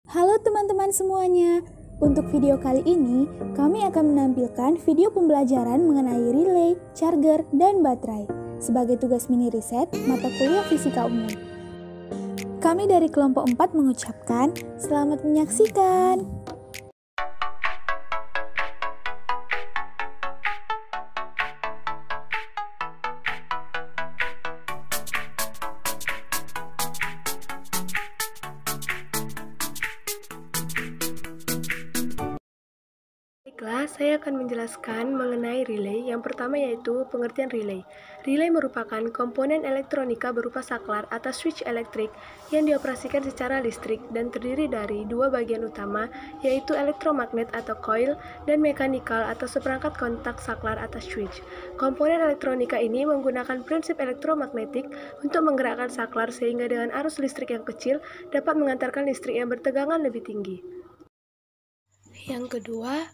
Halo teman-teman semuanya, untuk video kali ini kami akan menampilkan video pembelajaran mengenai relay, charger, dan baterai sebagai tugas mini riset mata kuliah fisika umum. Kami dari kelompok 4 mengucapkan selamat menyaksikan. Baiklah, saya akan menjelaskan mengenai relay. Yang pertama yaitu pengertian relay. Relay merupakan komponen elektronika berupa saklar atau switch elektrik yang dioperasikan secara listrik dan terdiri dari dua bagian utama, yaitu elektromagnet atau coil dan mekanikal atau seperangkat kontak saklar atau switch. Komponen elektronika ini menggunakan prinsip elektromagnetik untuk menggerakkan saklar sehingga dengan arus listrik yang kecil dapat mengantarkan listrik yang bertegangan lebih tinggi. Yang kedua,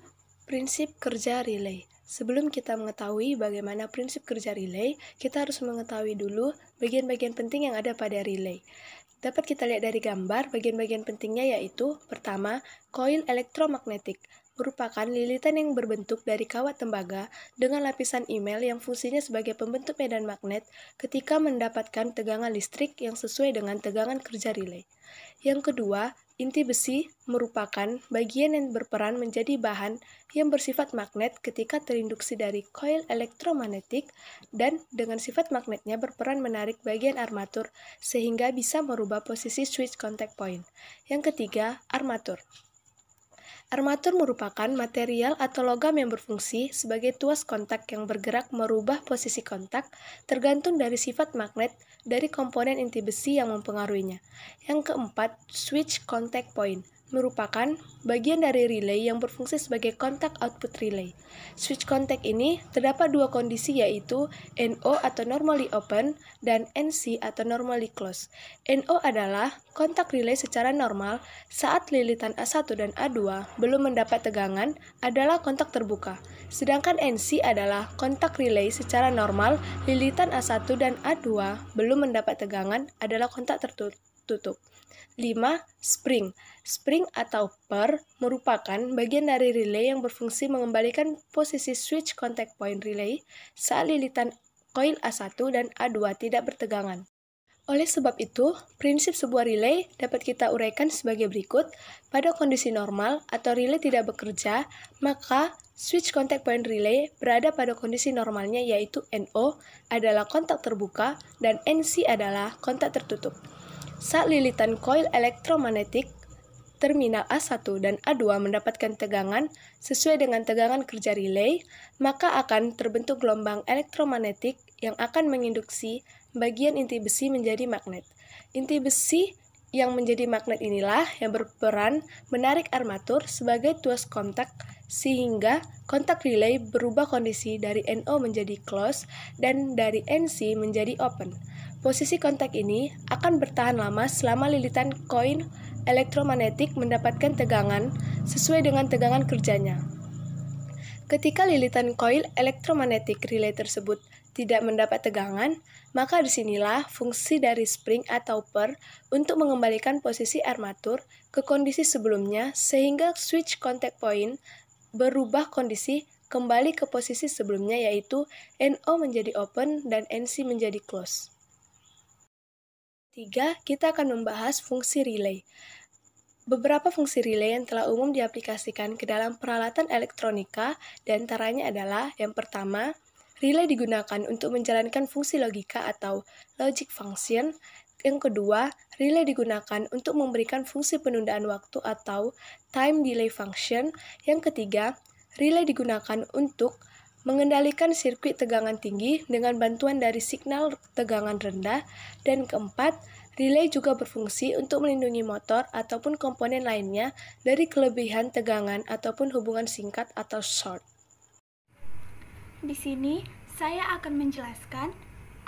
prinsip kerja relay. Sebelum kita mengetahui bagaimana prinsip kerja relay, kita harus mengetahui dulu bagian-bagian penting yang ada pada relay. Dapat kita lihat dari gambar, bagian-bagian pentingnya yaitu, pertama, koil elektromagnetik, merupakan lilitan yang berbentuk dari kawat tembaga dengan lapisan email yang fungsinya sebagai pembentuk medan magnet ketika mendapatkan tegangan listrik yang sesuai dengan tegangan kerja relay. Yang kedua, inti besi merupakan bagian yang berperan menjadi bahan yang bersifat magnet ketika terinduksi dari koil elektromagnetik dan dengan sifat magnetnya berperan menarik bagian armatur sehingga bisa merubah posisi switch contact point. Yang ketiga, armatur. Armatur merupakan material atau logam yang berfungsi sebagai tuas kontak yang bergerak merubah posisi kontak tergantung dari sifat magnet dari komponen inti besi yang mempengaruhinya. Yang keempat, switch contact point merupakan bagian dari relay yang berfungsi sebagai kontak output relay. Switch contact ini terdapat dua kondisi yaitu NO atau normally open dan NC atau normally closed. NO adalah kontak relay secara normal saat lilitan A1 dan A2 belum mendapat tegangan adalah kontak terbuka. Sedangkan NC adalah kontak relay secara normal lilitan A1 dan A2 belum mendapat tegangan adalah kontak tertutup. 5. Spring. Spring atau per merupakan bagian dari relay yang berfungsi mengembalikan posisi switch contact point relay saat lilitan koil A1 dan A2 tidak bertegangan. Oleh sebab itu, prinsip sebuah relay dapat kita uraikan sebagai berikut. Pada kondisi normal atau relay tidak bekerja, maka switch contact point relay berada pada kondisi normalnya yaitu NO adalah kontak terbuka dan NC adalah kontak tertutup. Saat lilitan koil elektromagnetik terminal A1 dan A2 mendapatkan tegangan sesuai dengan tegangan kerja relay, maka akan terbentuk gelombang elektromagnetik yang akan menginduksi bagian inti besi menjadi magnet. Inti besi yang menjadi magnet inilah yang berperan menarik armatur sebagai tuas kontak sehingga kontak relay berubah kondisi dari NO menjadi close dan dari NC menjadi open. Posisi kontak ini akan bertahan lama selama lilitan koil elektromagnetik mendapatkan tegangan sesuai dengan tegangan kerjanya. Ketika lilitan koil elektromagnetik relay tersebut tidak mendapat tegangan, maka disinilah fungsi dari spring atau per untuk mengembalikan posisi armatur ke kondisi sebelumnya sehingga switch contact point berubah kondisi kembali ke posisi sebelumnya yaitu NO menjadi open dan NC menjadi close. 3. Kita akan membahas fungsi relay. Beberapa fungsi relay yang telah umum diaplikasikan ke dalam peralatan elektronika, diantaranya adalah yang pertama, relay digunakan untuk menjalankan fungsi logika atau logic function. Yang kedua, relay digunakan untuk memberikan fungsi penundaan waktu atau time delay function. Yang ketiga, relay digunakan untuk mengendalikan sirkuit tegangan tinggi dengan bantuan dari signal tegangan rendah. Dan keempat, relay juga berfungsi untuk melindungi motor ataupun komponen lainnya dari kelebihan tegangan ataupun hubungan singkat atau short. Di sini saya akan menjelaskan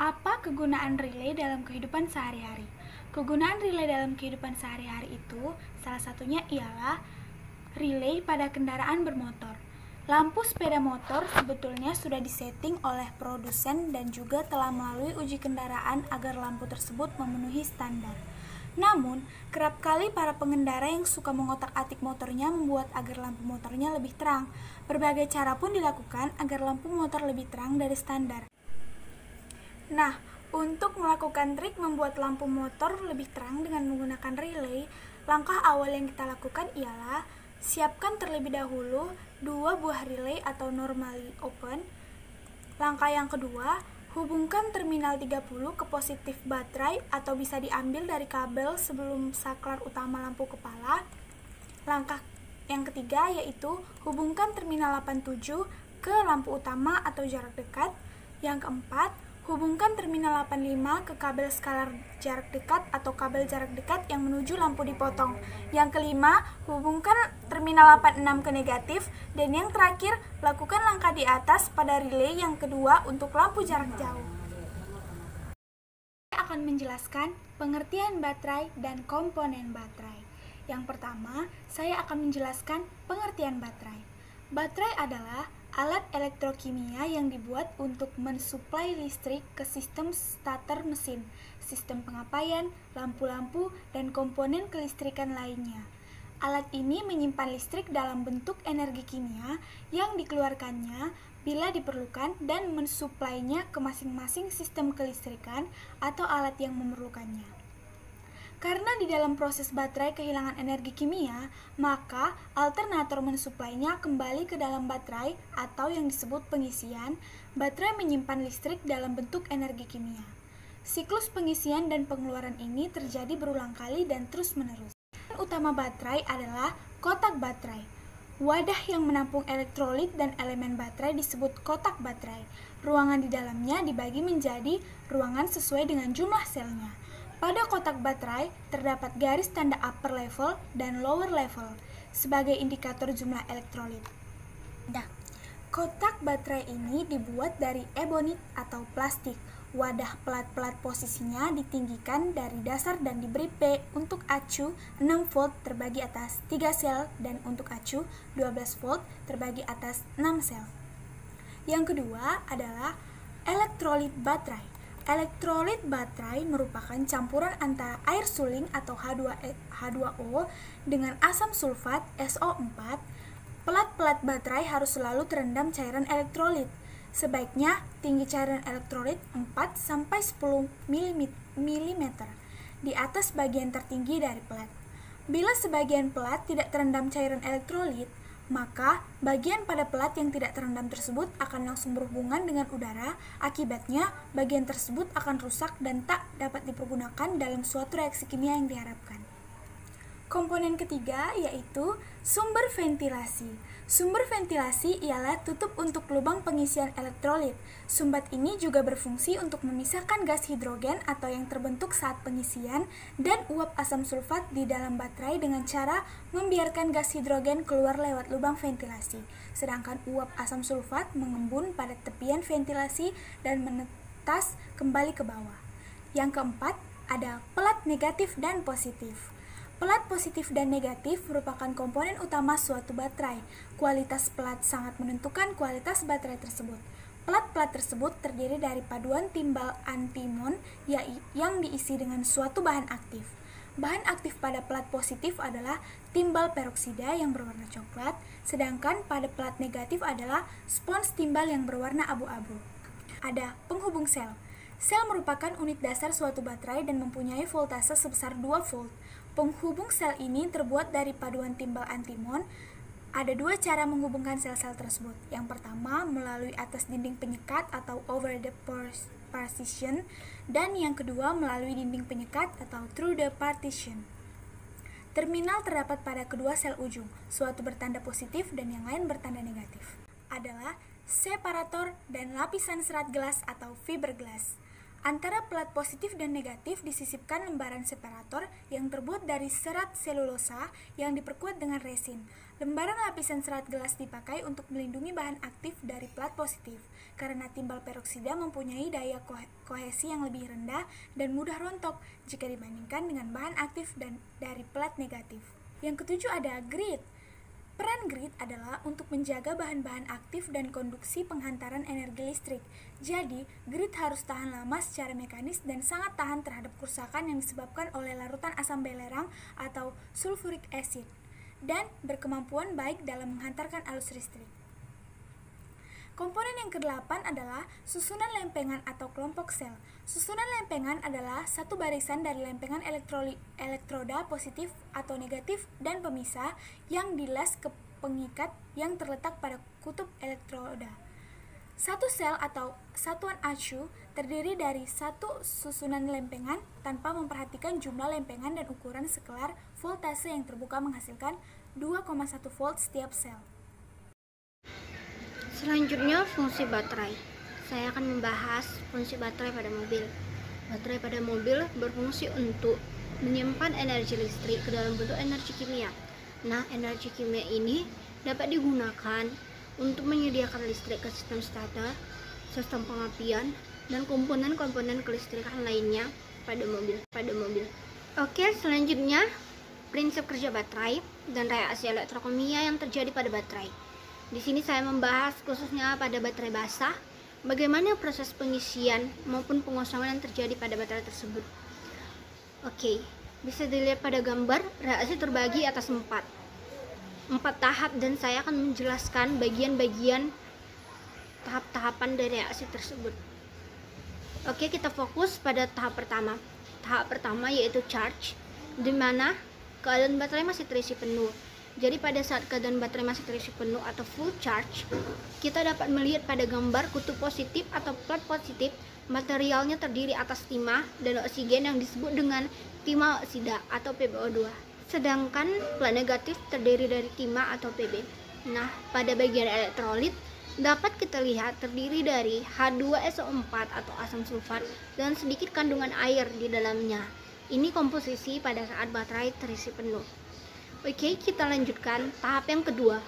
apa kegunaan relay dalam kehidupan sehari-hari. Kegunaan relay dalam kehidupan sehari-hari itu salah satunya ialah relay pada kendaraan bermotor. Lampu sepeda motor sebetulnya sudah disetting oleh produsen dan juga telah melalui uji kendaraan agar lampu tersebut memenuhi standar. Namun, kerap kali para pengendara yang suka mengotak-atik motornya membuat agar lampu motornya lebih terang. Berbagai cara pun dilakukan agar lampu motor lebih terang dari standar. Nah, untuk melakukan trik membuat lampu motor lebih terang dengan menggunakan relay, langkah awal yang kita lakukan ialah siapkan terlebih dahulu 2 buah relay atau normally open. Langkah yang kedua, hubungkan terminal 30 ke positif baterai atau bisa diambil dari kabel sebelum saklar utama lampu kepala. Langkah yang ketiga yaitu hubungkan terminal 87 ke lampu utama atau jarak dekat. Yang keempat, hubungkan terminal 85 ke kabel skalar jarak dekat atau kabel jarak dekat yang menuju lampu dipotong. Yang kelima, hubungkan terminal 86 ke negatif. Dan yang terakhir, lakukan langkah di atas pada relay yang kedua untuk lampu jarak jauh. Saya akan menjelaskan pengertian baterai dan komponen baterai. Yang pertama, saya akan menjelaskan pengertian baterai. Baterai adalah alat elektrokimia yang dibuat untuk mensuplai listrik ke sistem starter mesin, sistem pengapaian, lampu-lampu, dan komponen kelistrikan lainnya. Alat ini menyimpan listrik dalam bentuk energi kimia yang dikeluarkannya bila diperlukan dan mensuplainya ke masing-masing sistem kelistrikan atau alat yang memerlukannya. Karena di dalam proses baterai kehilangan energi kimia, maka alternator mensuplainya kembali ke dalam baterai atau yang disebut pengisian. Baterai menyimpan listrik dalam bentuk energi kimia. Siklus pengisian dan pengeluaran ini terjadi berulang kali dan terus-menerus. Utama baterai adalah kotak baterai. Wadah yang menampung elektrolit dan elemen baterai disebut kotak baterai. Ruangan di dalamnya dibagi menjadi ruangan sesuai dengan jumlah selnya. Pada kotak baterai terdapat garis tanda upper level dan lower level sebagai indikator jumlah elektrolit. Nah, kotak baterai ini dibuat dari ebonit atau plastik. Wadah pelat-pelat posisinya ditinggikan dari dasar dan diberi P untuk acu 6 volt terbagi atas 3 sel dan untuk acu 12 volt terbagi atas 6 sel. Yang kedua adalah elektrolit baterai. Elektrolit baterai merupakan campuran antara air suling atau H2O dengan asam sulfat SO4. Pelat-pelat baterai harus selalu terendam cairan elektrolit. Sebaiknya tinggi cairan elektrolit 4-10 mm di atas bagian tertinggi dari pelat. Bila sebagian pelat tidak terendam cairan elektrolit, maka bagian pada pelat yang tidak terendam tersebut akan langsung berhubungan dengan udara. Akibatnya, bagian tersebut akan rusak dan tak dapat dipergunakan dalam suatu reaksi kimia yang diharapkan. Komponen ketiga yaitu sumber ventilasi. Sumber ventilasi ialah tutup untuk lubang pengisian elektrolit. Sumbat ini juga berfungsi untuk memisahkan gas hidrogen atau yang terbentuk saat pengisian dan uap asam sulfat di dalam baterai dengan cara membiarkan gas hidrogen keluar lewat lubang ventilasi. Sedangkan uap asam sulfat mengembun pada tepian ventilasi dan menetas kembali ke bawah. Yang keempat, ada pelat negatif dan positif. Pelat positif dan negatif merupakan komponen utama suatu baterai. Kualitas pelat sangat menentukan kualitas baterai tersebut. Pelat-pelat tersebut terdiri dari paduan timbal antimon yang diisi dengan suatu bahan aktif. Bahan aktif pada pelat positif adalah timbal peroksida yang berwarna coklat, sedangkan pada pelat negatif adalah spons timbal yang berwarna abu-abu. Ada penghubung sel. Sel merupakan unit dasar suatu baterai dan mempunyai voltase sebesar 2 volt. Penghubung sel ini terbuat dari paduan timbal antimon. Ada 2 cara menghubungkan sel-sel tersebut. Yang pertama, melalui atas dinding penyekat atau over the partition, dan yang kedua melalui dinding penyekat atau through the partition. Terminal terdapat pada kedua sel ujung, suatu bertanda positif dan yang lain bertanda negatif. Adalah separator dan lapisan serat gelas atau fiberglass. Antara pelat positif dan negatif disisipkan lembaran separator yang terbuat dari serat selulosa yang diperkuat dengan resin. Lembaran lapisan serat gelas dipakai untuk melindungi bahan aktif dari pelat positif, karena timbal peroksida mempunyai daya kohesi yang lebih rendah dan mudah rontok jika dibandingkan dengan bahan aktif dan dari pelat negatif. Yang ketujuh ada grid. Peran grid adalah untuk menjaga bahan-bahan aktif dan konduksi penghantaran energi listrik. Jadi, grid harus tahan lama secara mekanis dan sangat tahan terhadap kerusakan yang disebabkan oleh larutan asam belerang atau sulfuric acid, dan berkemampuan baik dalam menghantarkan arus listrik. Komponen yang ke-8 adalah susunan lempengan atau kelompok sel. Susunan lempengan adalah satu barisan dari lempengan elektroda positif atau negatif dan pemisah yang dilas ke pengikat yang terletak pada kutub elektroda. Satu sel atau satuan acu terdiri dari satu susunan lempengan tanpa memperhatikan jumlah lempengan dan ukuran sekelar voltase yang terbuka menghasilkan 2,1 volt setiap sel. Selanjutnya, fungsi baterai. Saya akan membahas fungsi baterai pada mobil. Baterai pada mobil berfungsi untuk menyimpan energi listrik ke dalam bentuk energi kimia. Nah, energi kimia ini dapat digunakan untuk menyediakan listrik ke sistem starter, sistem pengapian, dan komponen-komponen kelistrikan lainnya pada mobil. Oke, selanjutnya prinsip kerja baterai dan reaksi elektrokimia yang terjadi pada baterai. Di sini saya membahas khususnya pada baterai basah, bagaimana proses pengisian maupun pengosongan yang terjadi pada baterai tersebut. Oke, bisa dilihat pada gambar, reaksi terbagi atas 4 tahap dan saya akan menjelaskan bagian-bagian tahap-tahapan dari reaksi tersebut. Oke, kita fokus pada tahap pertama. Tahap pertama yaitu charge, di mana keadaan baterai masih terisi penuh. Jadi pada saat keadaan baterai masih terisi penuh atau full charge, kita dapat melihat pada gambar kutub positif atau plat positif, materialnya terdiri atas timah dan oksigen yang disebut dengan timah oksida atau PbO2. Sedangkan plat negatif terdiri dari timah atau Pb. Nah, pada bagian elektrolit dapat kita lihat terdiri dari H2SO4 atau asam sulfat dan sedikit kandungan air di dalamnya. Ini komposisi pada saat baterai terisi penuh. Oke, kita lanjutkan tahap yang kedua.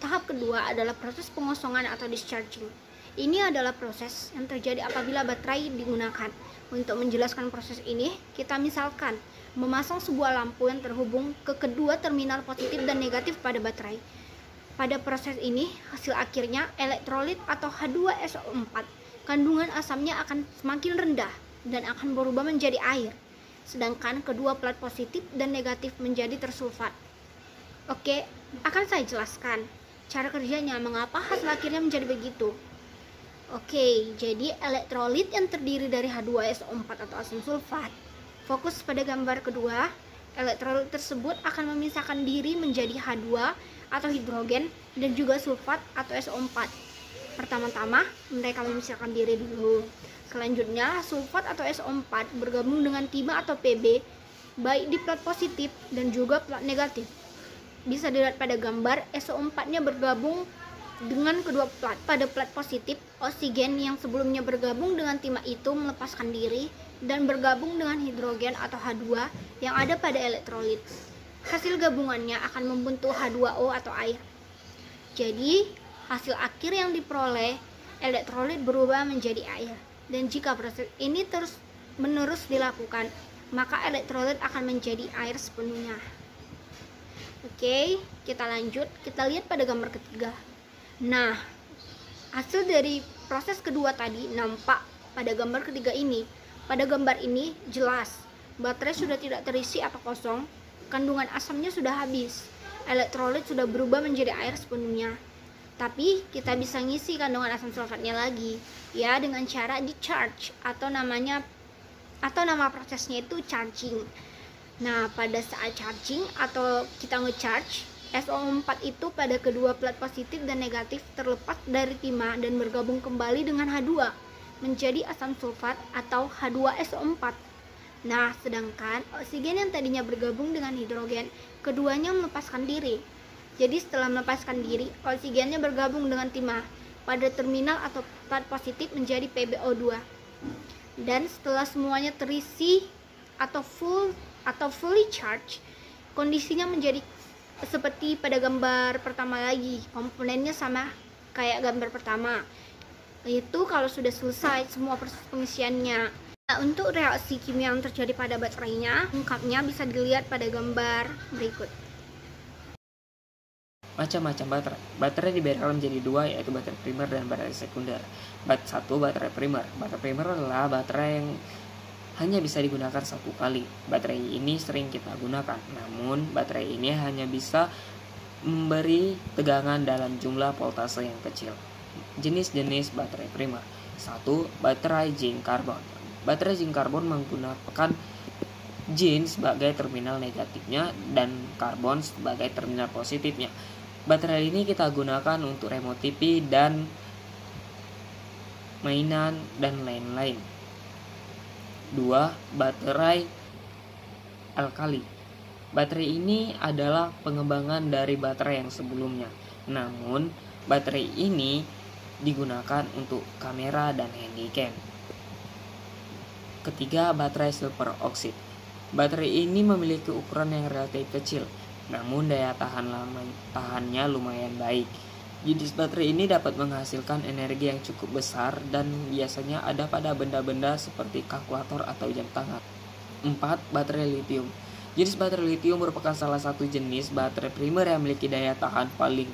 Tahap kedua adalah proses pengosongan atau discharging. Ini adalah proses yang terjadi apabila baterai digunakan. Untuk menjelaskan proses ini, kita misalkan memasang sebuah lampu yang terhubung ke kedua terminal positif dan negatif pada baterai. Pada proses ini, hasil akhirnya elektrolit atau H2SO4, kandungan asamnya akan semakin rendah dan akan berubah menjadi air. Sedangkan kedua plat positif dan negatif menjadi tersulfat. Oke, akan saya jelaskan cara kerjanya, mengapa hasil akhirnya menjadi begitu. Oke, jadi elektrolit yang terdiri dari H2SO4 atau asam sulfat. Fokus pada gambar kedua, elektrolit tersebut akan memisahkan diri menjadi H2 atau hidrogen dan juga sulfat atau SO4. Pertama-tama, mereka memisahkan diri dulu. Selanjutnya, sulfat atau SO4 bergabung dengan timah atau Pb, baik di plat positif dan juga plat negatif. Bisa dilihat pada gambar, SO4-nya bergabung dengan kedua plat. Pada plat positif, oksigen yang sebelumnya bergabung dengan timah itu melepaskan diri dan bergabung dengan hidrogen atau H2 yang ada pada elektrolit. Hasil gabungannya akan membentuk H2O atau air. Jadi, hasil akhir yang diperoleh, elektrolit berubah menjadi air. Dan jika proses ini terus-menerus dilakukan, maka elektrolit akan menjadi air sepenuhnya. Oke, kita lanjut. Kita lihat pada gambar ketiga. Nah, hasil dari proses kedua tadi nampak pada gambar ketiga ini. Pada gambar ini jelas, baterai sudah tidak terisi atau kosong, kandungan asamnya sudah habis, elektrolit sudah berubah menjadi air sepenuhnya. Tapi kita bisa ngisi kandungan asam sulfatnya lagi, ya, dengan cara di-charge atau nama prosesnya itu charging. Nah, pada saat charging atau kita nge-charge, SO4 itu pada kedua plat positif dan negatif terlepas dari timah dan bergabung kembali dengan H2 menjadi asam sulfat atau H2SO4. Nah, sedangkan oksigen yang tadinya bergabung dengan hidrogen, keduanya melepaskan diri. Jadi setelah melepaskan diri, oksigennya bergabung dengan timah pada terminal atau plat positif menjadi PbO2. Dan setelah semuanya terisi atau fully charged, kondisinya menjadi seperti pada gambar pertama lagi. Komponennya sama kayak gambar pertama, yaitu kalau sudah selesai semua proses pengisiannya. Nah, untuk reaksi kimia yang terjadi pada baterainya, lengkapnya bisa dilihat pada gambar berikut. Macam-macam baterai. Baterai dibedakan menjadi dua, yaitu baterai primer dan baterai sekunder. Satu, baterai primer. Baterai primer adalah baterai yang hanya bisa digunakan satu kali. Baterai ini sering kita gunakan, namun baterai ini hanya bisa memberi tegangan dalam jumlah voltase yang kecil. Jenis-jenis baterai primer. 1. Baterai zinc karbon. Baterai zinc karbon menggunakan zinc sebagai terminal negatifnya dan karbon sebagai terminal positifnya. Baterai ini kita gunakan untuk remote TV dan mainan dan lain-lain. 2. Baterai alkali. Baterai ini adalah pengembangan dari baterai yang sebelumnya. Namun, baterai ini digunakan untuk kamera dan handycam. Ketiga, baterai silver oxide. Baterai ini memiliki ukuran yang relatif kecil, namun daya tahannya lumayan baik. Jenis baterai ini dapat menghasilkan energi yang cukup besar dan biasanya ada pada benda-benda seperti kalkulator atau jam tangan. 4. Baterai lithium. Jenis baterai lithium merupakan salah satu jenis baterai primer yang memiliki daya tahan paling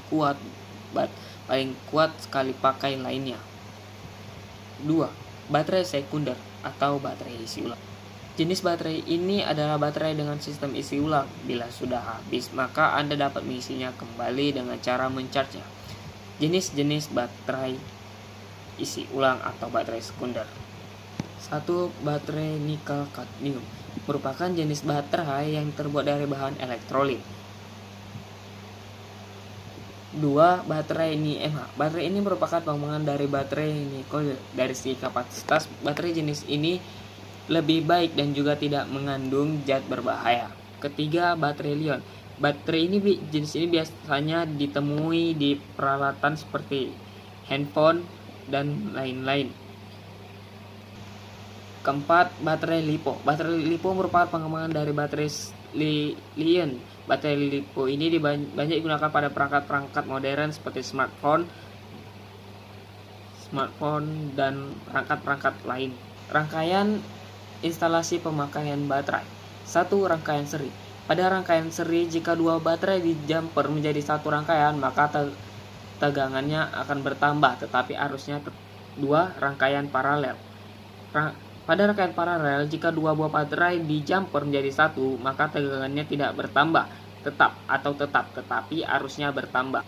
kuat sekali pakai lainnya. 2. Baterai sekunder atau baterai isi ulang. Jenis baterai ini adalah baterai dengan sistem isi ulang. Bila sudah habis, maka Anda dapat mengisinya kembali dengan cara mencharge-nya. Jenis-jenis baterai isi ulang atau baterai sekunder. 1. Baterai nikel kadmium merupakan jenis baterai yang terbuat dari bahan elektrolit. 2. Baterai NiMH. Baterai ini merupakan pengembangan dari baterai nikel. Dari segi kapasitas, baterai jenis ini lebih baik dan juga tidak mengandung zat berbahaya. Ketiga, baterai lion. Baterai jenis ini biasanya ditemui di peralatan seperti handphone dan lain-lain. Keempat, baterai lipo. Baterai lipo merupakan pengembangan dari baterai lion. Baterai lipo ini banyak digunakan pada perangkat-perangkat modern seperti smartphone dan perangkat-perangkat lain. Rangkaian instalasi pemakaian baterai. 1. Rangkaian seri. Pada rangkaian seri, jika dua baterai dijumper menjadi satu rangkaian, maka tegangannya akan bertambah, tetapi arusnya 2. Rangkaian paralel. Pada rangkaian paralel, jika dua buah baterai dijumper menjadi satu, maka tegangannya tidak bertambah tetap, tetapi arusnya bertambah.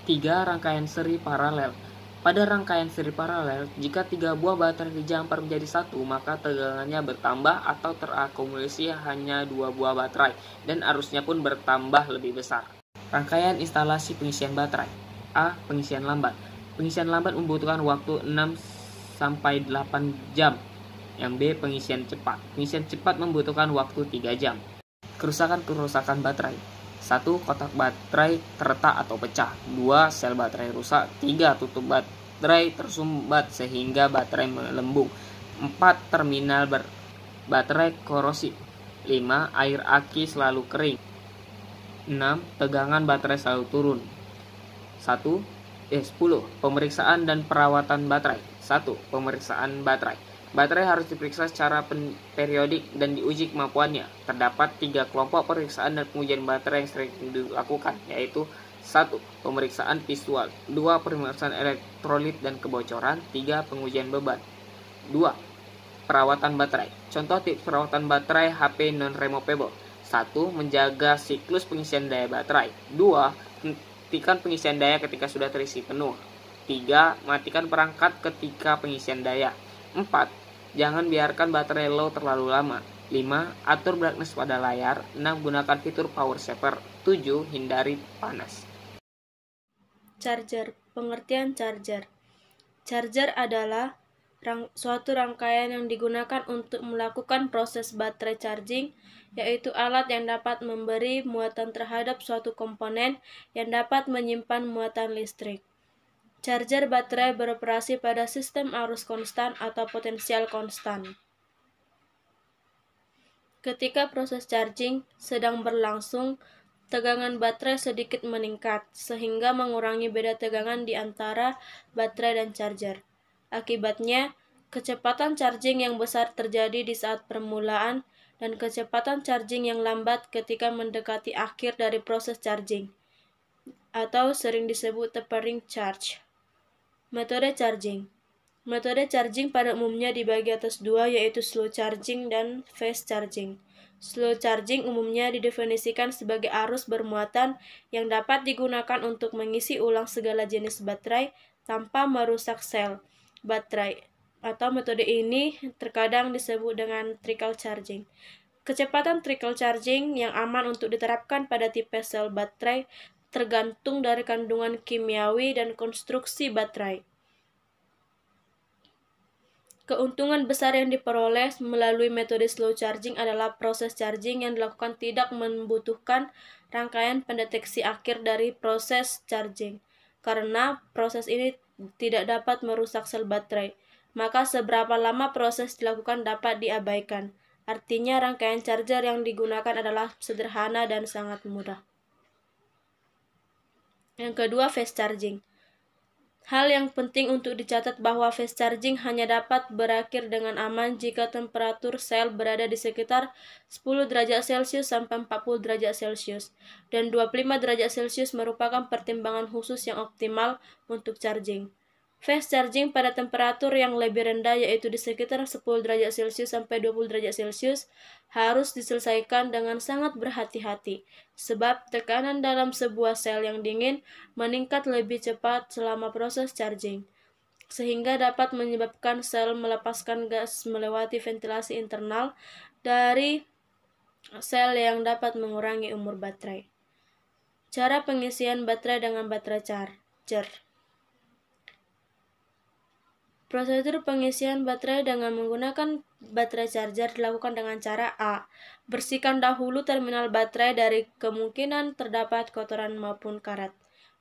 3. Rangkaian seri paralel. Pada rangkaian seri paralel, jika 3 buah baterai dijumper menjadi satu, maka tegangannya bertambah atau terakumulasi hanya 2 buah baterai, dan arusnya pun bertambah lebih besar. Rangkaian instalasi pengisian baterai. A. Pengisian lambat. Pengisian lambat membutuhkan waktu 6-8 jam. Yang B. Pengisian cepat. Pengisian cepat membutuhkan waktu 3 jam. Kerusakan baterai. 1. Kotak baterai retak atau pecah. 2. Sel baterai rusak. 3. Tutup baterai tersumbat sehingga baterai melembung. 4. Terminal baterai korosif. 5. Air aki selalu kering. 6. Tegangan baterai selalu turun. 10. Pemeriksaan dan perawatan baterai. 1. Pemeriksaan baterai. Baterai harus diperiksa secara periodik dan diuji kemampuannya. Terdapat 3 kelompok pemeriksaan dan pengujian baterai yang sering dilakukan, yaitu 1. Pemeriksaan visual. 2. Pemeriksaan elektrolit dan kebocoran. 3. Pengujian beban. 2. Perawatan baterai. Contoh tips perawatan baterai HP non-removable. 1. Menjaga siklus pengisian daya baterai. 2. Hentikan pengisian daya ketika sudah terisi penuh. 3. Matikan perangkat ketika pengisian daya. 4. Jangan biarkan baterai low terlalu lama. 5. Atur brightness pada layar. 6. Gunakan fitur power saver. 7. Hindari panas. Charger. Pengertian charger. Charger adalah suatu rangkaian yang digunakan untuk melakukan proses baterai charging, yaitu alat yang dapat memberi muatan terhadap suatu komponen yang dapat menyimpan muatan listrik. Charger baterai beroperasi pada sistem arus konstan atau potensial konstan. Ketika proses charging sedang berlangsung, tegangan baterai sedikit meningkat, sehingga mengurangi beda tegangan di antara baterai dan charger. Akibatnya, kecepatan charging yang besar terjadi di saat permulaan, dan kecepatan charging yang lambat ketika mendekati akhir dari proses charging. atau sering disebut tapering charge. Metode charging. Metode charging pada umumnya dibagi atas dua, yaitu slow charging dan fast charging. Slow charging umumnya didefinisikan sebagai arus bermuatan yang dapat digunakan untuk mengisi ulang segala jenis baterai tanpa merusak sel baterai, atau metode ini terkadang disebut dengan trickle charging. Kecepatan trickle charging yang aman untuk diterapkan pada tipe sel baterai tergantung dari kandungan kimiawi dan konstruksi baterai. Keuntungan besar yang diperoleh melalui metode slow charging adalah proses charging yang dilakukan tidak membutuhkan rangkaian pendeteksi akhir dari proses charging. Karena proses ini tidak dapat merusak sel baterai, maka seberapa lama proses dilakukan dapat diabaikan. Artinya rangkaian charger yang digunakan adalah sederhana dan sangat mudah. Yang kedua, fast charging. Hal yang penting untuk dicatat bahwa fast charging hanya dapat berakhir dengan aman jika temperatur sel berada di sekitar 10 derajat Celcius sampai 40 derajat Celcius, dan 25 derajat Celcius merupakan pertimbangan khusus yang optimal untuk charging. Fast charging pada temperatur yang lebih rendah, yaitu di sekitar 10 derajat Celcius sampai 20 derajat Celcius, harus diselesaikan dengan sangat berhati-hati, sebab tekanan dalam sebuah sel yang dingin meningkat lebih cepat selama proses charging, sehingga dapat menyebabkan sel melepaskan gas melewati ventilasi internal dari sel yang dapat mengurangi umur baterai. Cara pengisian baterai dengan baterai charger. Prosedur pengisian baterai dengan menggunakan baterai charger dilakukan dengan cara A. Bersihkan dahulu terminal baterai dari kemungkinan terdapat kotoran maupun karat.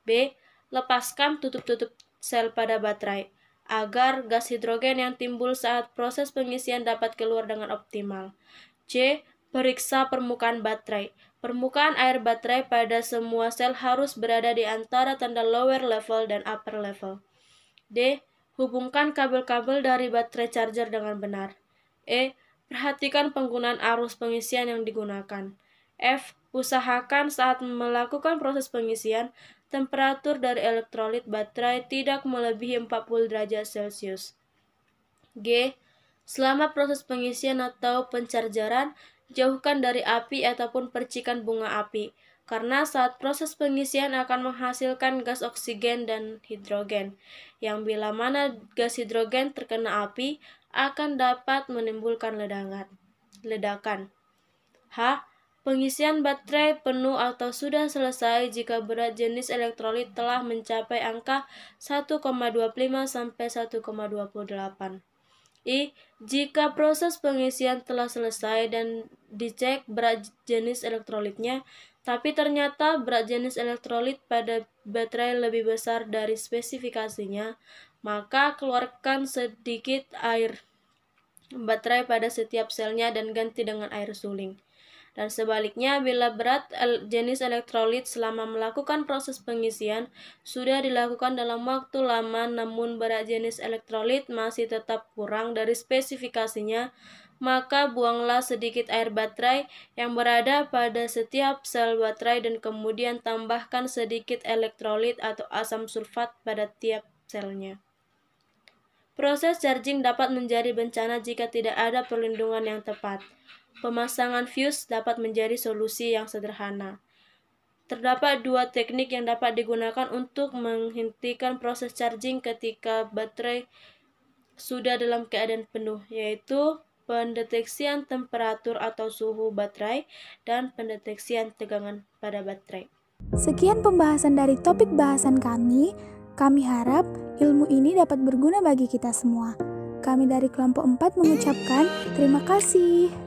B. Lepaskan tutup-tutup sel pada baterai, agar gas hidrogen yang timbul saat proses pengisian dapat keluar dengan optimal. C. Periksa permukaan baterai. Permukaan air baterai pada semua sel harus berada di antara tanda lower level dan upper level. D. Hubungkan kabel-kabel dari baterai charger dengan benar. E. Perhatikan penggunaan arus pengisian yang digunakan. F. Usahakan saat melakukan proses pengisian, temperatur dari elektrolit baterai tidak melebihi 40 derajat Celcius. G. Selama proses pengisian atau penchargeran, jauhkan dari api ataupun percikan bunga api, karena saat proses pengisian akan menghasilkan gas oksigen dan hidrogen, yang bila mana gas hidrogen terkena api akan dapat menimbulkan ledakan. H. Pengisian baterai penuh atau sudah selesai jika berat jenis elektrolit telah mencapai angka 1,25 sampai 1,28. I. Jika proses pengisian telah selesai dan dicek berat jenis elektrolitnya, tapi ternyata berat jenis elektrolit pada baterai lebih besar dari spesifikasinya, maka keluarkan sedikit air baterai pada setiap selnya dan ganti dengan air suling. Dan sebaliknya, bila berat jenis elektrolit selama melakukan proses pengisian sudah dilakukan dalam waktu lama namun berat jenis elektrolit masih tetap kurang dari spesifikasinya, maka buanglah sedikit air baterai yang berada pada setiap sel baterai dan kemudian tambahkan sedikit elektrolit atau asam sulfat pada tiap selnya. Proses charging dapat menjadi bencana jika tidak ada perlindungan yang tepat. Pemasangan fuse dapat menjadi solusi yang sederhana. Terdapat dua teknik yang dapat digunakan untuk menghentikan proses charging ketika baterai sudah dalam keadaan penuh, yaitu pendeteksian temperatur atau suhu baterai dan pendeteksian tegangan pada baterai. Sekian pembahasan dari topik bahasan kami. Kami harap ilmu ini dapat berguna bagi kita semua. Kami dari kelompok 4 mengucapkan terima kasih.